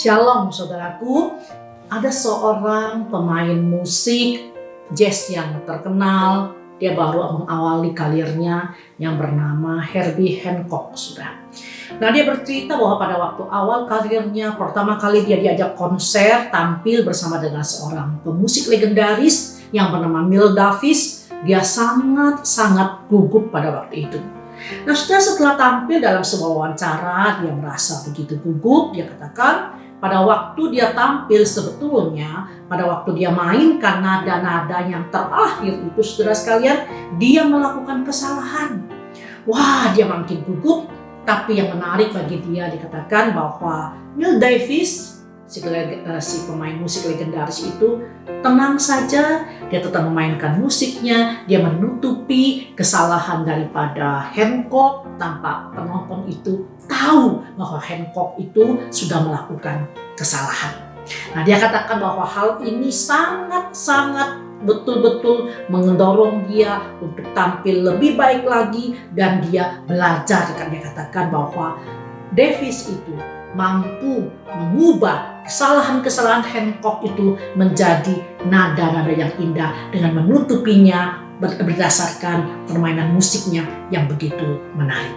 Shalom saudaraku, ada seorang pemain musik jazz yang terkenal. Dia baru mengawali karirnya yang bernama Herbie Hancock, sudah. Nah, dia bercerita bahwa pada waktu awal karirnya, pertama kali dia diajak konser tampil bersama dengan seorang pemusik legendaris yang bernama Miles Davis. Dia sangat gugup pada waktu itu. Nah, setelah tampil dalam sebuah wawancara, dia merasa begitu gugup. Dia katakan, pada waktu dia tampil sebetulnya, pada waktu dia mainkan nada-nada yang terakhir itu, saudara sekalian, dia melakukan kesalahan. Wah, dia makin gugup. Tapi yang menarik bagi dia, dikatakan bahwa Miles Davis, si pemain musik legendaris itu, tenang saja, dia tetap memainkan musiknya, dia menutupi kesalahan daripada Hancock tanpa penonton itu tahu bahwa Hancock itu sudah melakukan kesalahan. Nah, dia katakan bahwa hal ini sangat betul-betul mendorong dia untuk tampil lebih baik lagi, dan dia belajar. Dia katakan bahwa Davis itu mampu mengubah kesalahan-kesalahan Hancock itu menjadi nada-nada yang indah dengan menutupinya berdasarkan permainan musiknya yang begitu menarik.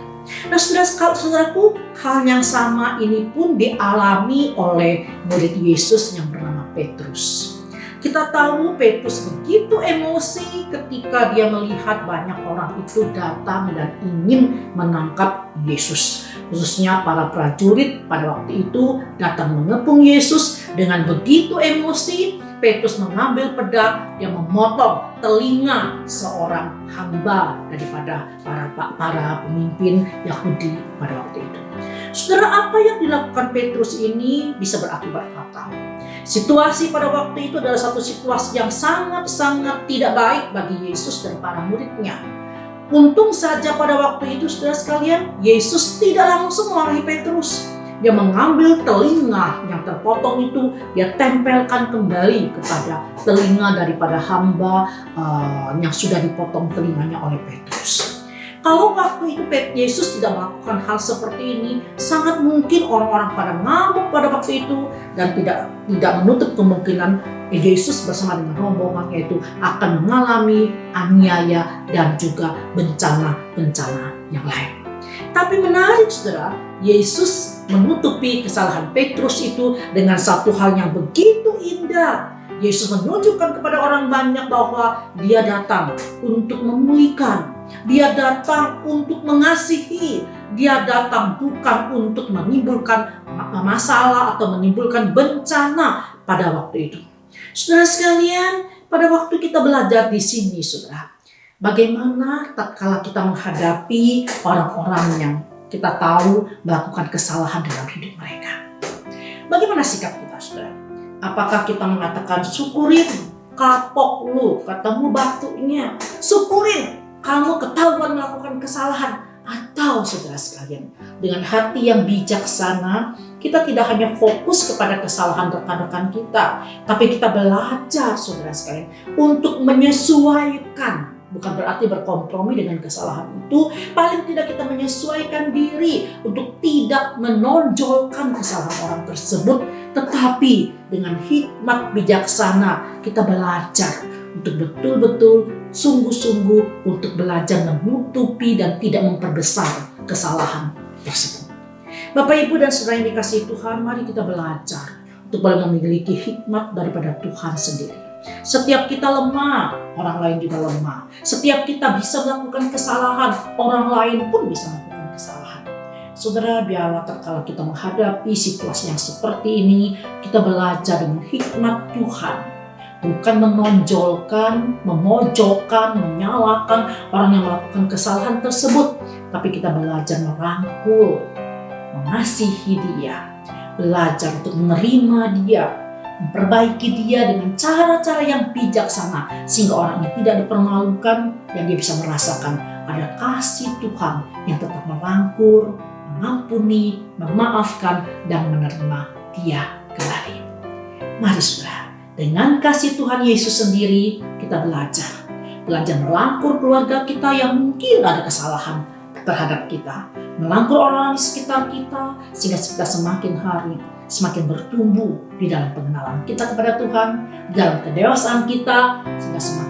Nah, saudaraku, hal yang sama ini pun dialami oleh murid Yesus yang bernama Petrus. Kita tahu Petrus begitu emosi ketika dia melihat banyak orang itu datang dan ingin menangkap Yesus. Khususnya para prajurit pada waktu itu datang mengepung Yesus. Dengan begitu emosi, Petrus mengambil pedang yang memotong telinga seorang hamba daripada para pemimpin Yahudi pada waktu itu. Saudara, apa yang dilakukan Petrus ini bisa berakibat fatal. Situasi pada waktu itu adalah satu situasi yang sangat tidak baik bagi Yesus dan para muridnya. Untung saja pada waktu itu, saudara sekalian, Yesus tidak langsung memarahi Petrus. Dia mengambil telinga yang terpotong itu, dia tempelkan kembali kepada telinga daripada hamba yang sudah dipotong telinganya oleh Petrus. Kalau waktu itu Yesus tidak melakukan hal seperti ini, sangat mungkin orang-orang pada ngamuk pada waktu itu, dan tidak menutup kemungkinan Yesus bersama dengan rombongannya itu akan mengalami aniaya dan juga bencana yang lain. Tapi menarik, saudara, Yesus menutupi kesalahan Petrus itu dengan satu hal yang begitu indah. Yesus menunjukkan kepada orang banyak bahwa dia datang untuk memulihkan, dia datang untuk mengasihi, dia datang bukan untuk menimbulkan masalah atau menimbulkan bencana pada waktu itu. Saudara sekalian, pada waktu kita belajar di sini, saudara, bagaimana tatkala kita menghadapi orang-orang yang kita tahu melakukan kesalahan dalam hidup mereka. Bagaimana sikap kita, saudara? Apakah kita mengatakan, syukurin, kapok lu, ketemu batunya, syukurin, kamu ketahuan melakukan kesalahan? Atau saudara sekalian, dengan hati yang bijaksana, kita tidak hanya fokus kepada kesalahan rekan-rekan kita, tapi kita belajar, saudara sekalian, untuk menyesuaikan. Bukan berarti berkompromi dengan kesalahan itu, paling tidak kita menyesuaikan diri untuk tidak menonjolkan kesalahan orang tersebut, tetapi dengan hikmat bijaksana kita belajar untuk betul-betul sungguh-sungguh untuk belajar menutupi dan tidak memperbesar kesalahan tersebut. Bapak, Ibu, dan saudara yang dikasihi Tuhan, mari kita belajar untuk memiliki hikmat daripada Tuhan sendiri. Setiap kita lemah, orang lain juga lemah. Setiap kita bisa melakukan kesalahan, orang lain pun bisa melakukan kesalahan. Saudara, biarlah tatkala kita menghadapi situasi yang seperti ini, kita belajar dengan hikmat Tuhan. Bukan menonjolkan, memojokkan, menyalahkan orang yang melakukan kesalahan tersebut. Tapi kita belajar merangkul, mengasihi dia. Belajar untuk menerima dia, memperbaiki dia dengan cara-cara yang bijaksana, sehingga orang ini tidak dipermalukan dan dia bisa merasakan ada kasih Tuhan yang tetap merangkul, mengampuni, memaafkan, dan menerima dia kembali. Mari saudara, dengan kasih Tuhan Yesus sendiri kita belajar merangkul keluarga kita yang mungkin ada kesalahan, terhadap kita, melangkul orang-orang di sekitar kita, sehingga kita semakin hari semakin bertumbuh di dalam pengenalan kita kepada Tuhan, di dalam kedewasaan kita, sehingga semakin